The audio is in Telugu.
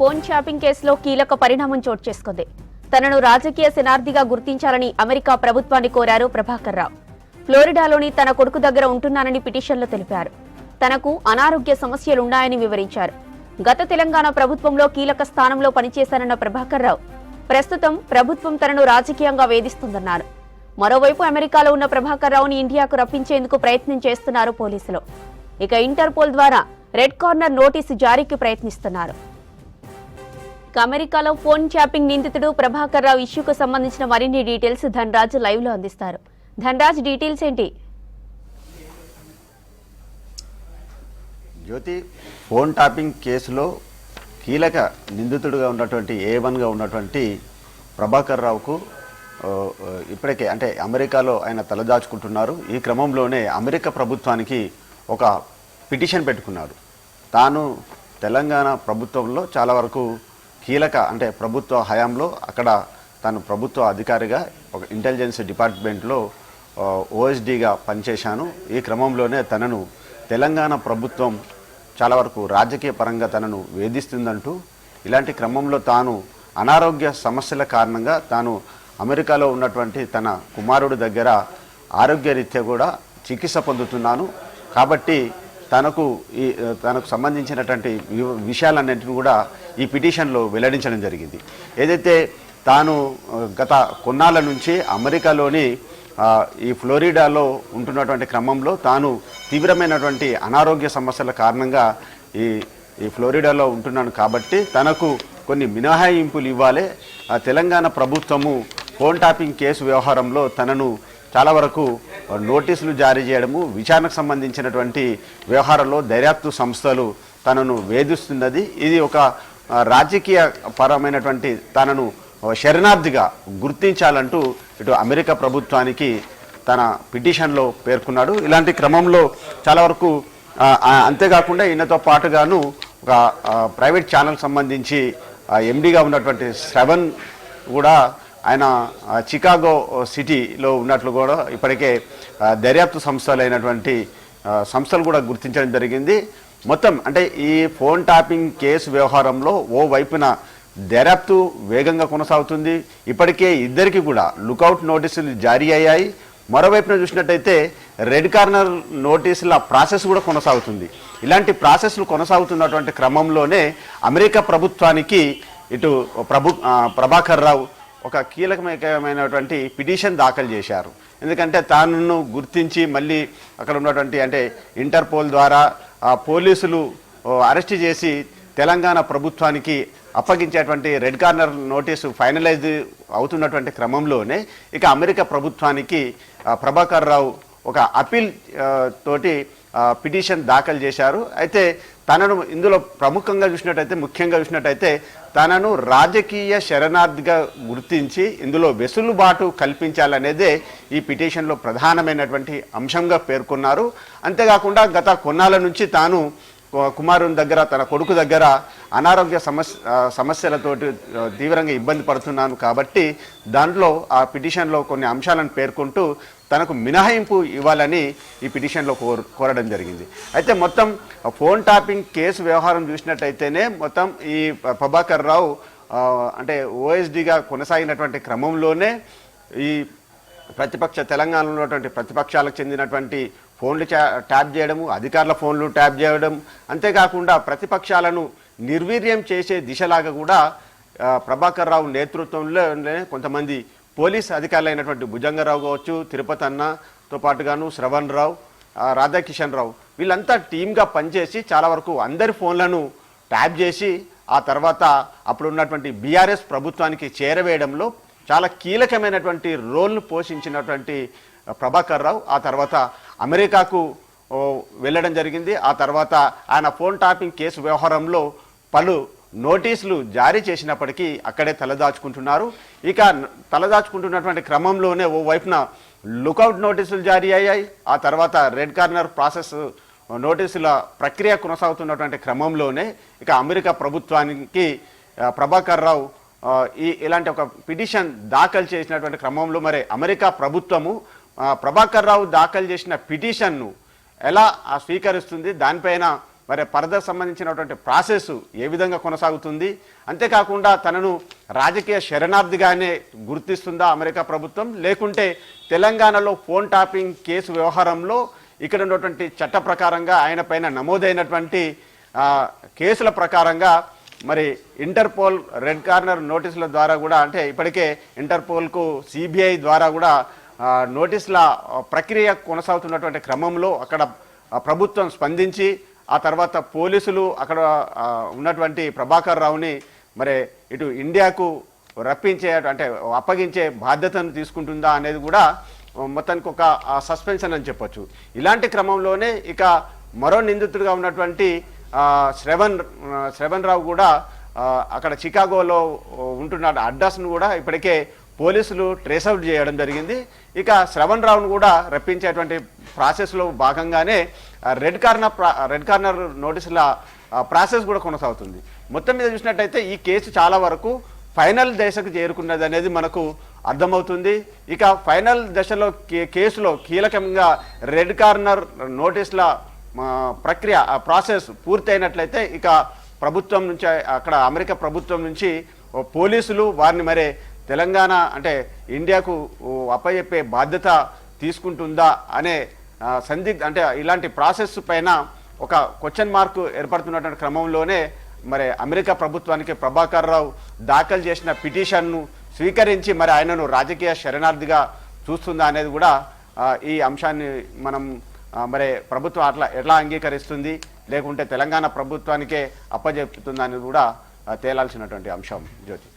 ఫోన్ షాపింగ్ కేసులో కీలక పరిణామం చోటు చేసుకుంది. తనను రాజకీయ శనార్థిగా గుర్తించాలని అమెరికా ప్రభుత్వాన్ని కోరారు ప్రభాకర్ రావు. ఫ్లోరిడాలోని తన కొడుకు దగ్గర ఉంటున్నానని పిటిషన్లో తెలిపారు. తనకు అనారోగ్య సమస్యలున్నాయని వివరించారు. గత తెలంగాణ ప్రభుత్వంలో కీలక స్థానంలో పనిచేశానన్న ప్రభాకర్ రావు ప్రస్తుతం ప్రభుత్వం తనను రాజకీయంగా వేధిస్తుందన్నారు. మరోవైపు అమెరికాలో ఉన్న ప్రభాకర్ రావుని ఇండియాకు రప్పించేందుకు ప్రయత్నం చేస్తున్నారు పోలీసులు. ఇక ఇంటర్పోల్ ద్వారా రెడ్ కార్నర్ నోటీసు జారీకి ప్రయత్నిస్తున్నారు. అమెరికాలో ఫోన్ ట్యాపింగ్ నిందితుడు ప్రభాకర్ రావు ఇష్యూకు సంబంధించిన మరిన్ని డీటెయిల్స్ ధనరాజ్ లైవ్ లో అందిస్తారు. ధనరాజ్, డీటెయిల్స్ ఏంటి? జ్యోతి, ఫోన్ ట్యాపింగ్ కేసులో కీలక నిందితుడిగా ఉన్నటువంటి A1గా ఉన్నటువంటి ప్రభాకర్ రావుకు ఇప్పటికే అంటే అమెరికాలో ఆయన తలదాచుకుంటున్నారు. ఈ క్రమంలోనే అమెరికా ప్రభుత్వానికి ఒక పిటిషన్ పెట్టుకున్నాడు. తాను తెలంగాణ ప్రభుత్వంలో చాలా వరకు కీలక అంటే ప్రభుత్వ హయాంలో అక్కడ తాను ప్రభుత్వ అధికారిగా ఒక ఇంటెలిజెన్స్ డిపార్ట్మెంట్లో OSDగా పనిచేశాను. ఈ క్రమంలోనే తనను తెలంగాణ ప్రభుత్వం చాలా వరకు రాజకీయ పరంగా తనను వేధిస్తుందంటూ ఇలాంటి క్రమంలో తాను అనారోగ్య సమస్యల కారణంగా తాను అమెరికాలో ఉన్నటువంటి తన కుమారుడి దగ్గర ఆరోగ్యరీత్యా కూడా చికిత్స పొందుతున్నాను కాబట్టి తనకు సంబంధించినటువంటి విషయాలన్నింటినీ కూడా ఈ పిటిషన్లో వెల్లడించడం జరిగింది. ఏదైతే తాను గత కొన్నాళ్ళ నుంచి అమెరికాలోని ఈ ఫ్లోరిడాలో ఉంటున్నటువంటి క్రమంలో తాను తీవ్రమైనటువంటి అనారోగ్య సమస్యల కారణంగా ఈ ఫ్లోరిడాలో ఉంటున్నాను కాబట్టి తనకు కొన్ని మినహాయింపులు ఇవ్వాలి. తెలంగాణ ప్రభుత్వము ఫోన్ ట్యాపింగ్ కేసు వ్యవహారంలో తనను చాలా వరకు నోటీసులు జారీ చేయడము, విచారణకు సంబంధించినటువంటి వ్యవహారంలో దర్యాప్తు సంస్థలు తనను వేధిస్తున్నది. ఇది ఒక రాజకీయ పరమైనటువంటి తనను శరణార్థిగా గుర్తించాలంటూ ఇటు అమెరికా ప్రభుత్వానికి తన పిటిషన్లో పేర్కొన్నాడు. ఇలాంటి క్రమంలో చాలా వరకు అంతేకాకుండా ఈయనతో పాటుగాను ఒక ప్రైవేట్ ఛానల్ సంబంధించి MDగా ఉన్నటువంటి శ్రవణ్ కూడా ఆయన చికాగో సిటీలో ఉన్నట్లు కూడా ఇప్పటికే దర్యాప్తు సంస్థలైనటువంటి సంస్థలు కూడా గుర్తించడం జరిగింది. మొత్తం అంటే ఈ ఫోన్ ట్యాపింగ్ కేసు వ్యవహారంలో ఓ వైపున దర్యాప్తు వేగంగా కొనసాగుతుంది. ఇప్పటికే ఇద్దరికి కూడా లుకౌట్ నోటీసులు జారీ అయ్యాయి. మరోవైపున చూసినట్టయితే రెడ్ కార్నర్ నోటీసుల ప్రాసెస్ కూడా కొనసాగుతుంది. ఇలాంటి ప్రాసెస్లు కొనసాగుతున్నటువంటి క్రమంలోనే అమెరికా ప్రభుత్వానికి ఇటు ప్రభాకర్ రావు ఒక కీలకమైనటువంటి పిటిషన్ దాఖలు చేశారు. ఎందుకంటే తాను గుర్తించి మళ్ళీ అక్కడ ఉన్నటువంటి అంటే ఇంటర్పోల్ ద్వారా పోలీసులు అరెస్ట్ చేసి తెలంగాణ ప్రభుత్వానికి అప్పగించేటువంటి రెడ్ కార్నర్ నోటీసు ఫైనలైజ్ అవుతున్నటువంటి క్రమంలోనే ఇక అమెరికా ప్రభుత్వానికి ప్రభాకర్ రావు ఒక అపీల్ తోటి పిటిషన్ దాఖలు చేశారు. అయితే తనను ఇందులో ముఖ్యంగా చూసినట్టయితే తనను రాజకీయ శరణార్థిగా గుర్తించి ఇందులో వెసులుబాటు కల్పించాలనేదే ఈ పిటిషన్లో ప్రధానమైనటువంటి అంశంగా పేర్కొన్నారు. అంతేకాకుండా గత కొన్నాళ్ళ నుంచి తాను కుమారుని దగ్గర తన కొడుకు దగ్గర అనారోగ్య సమస్యలతోటి తీవ్రంగా ఇబ్బంది పడుతున్నాను కాబట్టి దాంట్లో ఆ పిటిషన్లో కొన్ని అంశాలను పేర్కొంటూ తనకు మినహాయింపు ఇవ్వాలని ఈ పిటిషన్లో కోరడం జరిగింది. అయితే మొత్తం ఫోన్ ట్యాపింగ్ కేసు వ్యవహారం చూసినట్టయితేనే మొత్తం ఈ ప్రభాకర్ రావు అంటే OSDగా కొనసాగినటువంటి క్రమంలోనే ఈ తెలంగాణలో ఉన్నటువంటి ప్రతిపక్షాలకు చెందినటువంటి ఫోన్లు ట్యాప్ చేయడము, అధికారుల ఫోన్లు ట్యాప్ చేయడం, అంతేకాకుండా ప్రతిపక్షాలను నిర్వీర్యం చేసే దిశలాగా కూడా ప్రభాకర్ రావు నేతృత్వంలోనే కొంతమంది పోలీస్ అధికారులైనటువంటి భుజంగరావు కావచ్చు, తిరుపతి అన్నతో పాటుగాను శ్రవణ్ రావు, రాధాకిషన్ రావు వీళ్ళంతా టీమ్గా పనిచేసి చాలా వరకు అందరి ఫోన్లను ట్యాప్ చేసి ఆ తర్వాత అప్పుడున్నటువంటి BRS ప్రభుత్వానికి చేరవేయడంలో చాలా కీలకమైనటువంటి రోల్ను పోషించినటువంటి ప్రభాకర్ రావు ఆ తర్వాత అమెరికాకు వెళ్ళడం జరిగింది. ఆ తర్వాత ఆయన ఫోన్ ట్యాపింగ్ కేసు వ్యవహారంలో పలు నోటీసులు జారీ చేసినప్పటికీ అక్కడే తలదాచుకుంటున్నారు. ఇక తలదాచుకుంటున్నటువంటి క్రమంలోనే ఓ వైపున లుకౌట్ నోటీసులు జారీ అయ్యాయి. ఆ తర్వాత రెడ్ కార్నర్ ప్రాసెస్ నోటీసుల ప్రక్రియ కొనసాగుతున్నటువంటి క్రమంలోనే ఇక అమెరికా ప్రభుత్వానికి ప్రభాకర్ రావు ఇలాంటి ఒక పిటిషన్ దాఖలు చేసినటువంటి క్రమంలో మరి అమెరికా ప్రభుత్వము ప్రభాకర్ రావు దాఖలు చేసిన పిటిషన్ను ఎలా స్వీకరిస్తుంది, దానిపైన మరి ఫర్దర్ సంబంధించినటువంటి ప్రాసెస్ ఏ విధంగా కొనసాగుతుంది, అంతేకాకుండా తనను రాజకీయ శరణార్థిగానే గుర్తిస్తుందా అమెరికా ప్రభుత్వం, లేకుంటే తెలంగాణలో ఫోన్ ట్యాపింగ్ కేసు వ్యవహారంలో ఇక్కడ ఉన్నటువంటి చట్ట ప్రకారంగా ఆయన పైన నమోదైనటువంటి కేసుల ప్రకారంగా మరి ఇంటర్పోల్ రెడ్ కార్నర్ నోటీసుల ద్వారా కూడా, అంటే ఇప్పటికే ఇంటర్పోల్కు సిబిఐ ద్వారా కూడా నోటీసుల ప్రక్రియ కొనసాగుతున్నటువంటి క్రమంలో అక్కడ ప్రభుత్వం స్పందించి ఆ తర్వాత పోలీసులు అక్కడ ఉన్నటువంటి ప్రభాకర్ రావుని మరి ఇటు ఇండియాకు రప్పించే అంటే అప్పగించే బాధ్యతను తీసుకుంటుందా అనేది కూడా మొత్తానికి ఒక సస్పెన్షన్ అని చెప్పొచ్చు. ఇలాంటి క్రమంలోనే ఇక మరో నిందితుడిగా ఉన్నటువంటి శ్రవణ్ రావు కూడా అక్కడ చికాగోలో ఉంటున్న అడ్రస్ను కూడా ఇప్పటికే పోలీసులు ట్రేస్అవుట్ చేయడం జరిగింది. ఇక శ్రవణ్ రావును కూడా రప్పించేటువంటి ప్రాసెస్లో భాగంగానే రెడ్ కార్నర్ నోటీసుల ప్రాసెస్ కూడా కొనసాగుతుంది. మొత్తం మీద చూసినట్టయితే ఈ కేసు చాలా వరకు ఫైనల్ దశకు చేరుకున్నది అనేది మనకు అర్థమవుతుంది. ఇక ఫైనల్ దశలో కేసులో కీలకంగా రెడ్ కార్నర్ నోటీసుల ప్రక్రియ ప్రాసెస్ పూర్తయినట్లయితే ఇక ప్రభుత్వం నుంచి అక్కడ అమెరికా ప్రభుత్వం నుంచి పోలీసులు వారిని మరి తెలంగాణ అంటే ఇండియాకు అప్పచెప్పే బాధ్యత తీసుకుంటుందా అనే అంటే ఇలాంటి ప్రాసెస్ పైన ఒక క్వశ్చన్ మార్క్ ఏర్పడుతున్నటువంటి క్రమంలోనే మరి అమెరికా ప్రభుత్వానికి ప్రభాకర్ రావు దాఖలు చేసిన పిటిషన్ను స్వీకరించి మరి ఆయనను రాజకీయ శరణార్థిగా చూస్తుందా అనేది కూడా ఈ అంశాన్ని మనం మరి ప్రభుత్వం ఎట్లా అంగీకరిస్తుంది, లేకుంటే తెలంగాణ ప్రభుత్వానికే అప్పజెప్పుతుందా అనేది కూడా తేలాల్సినటువంటి అంశం జ్యోతి.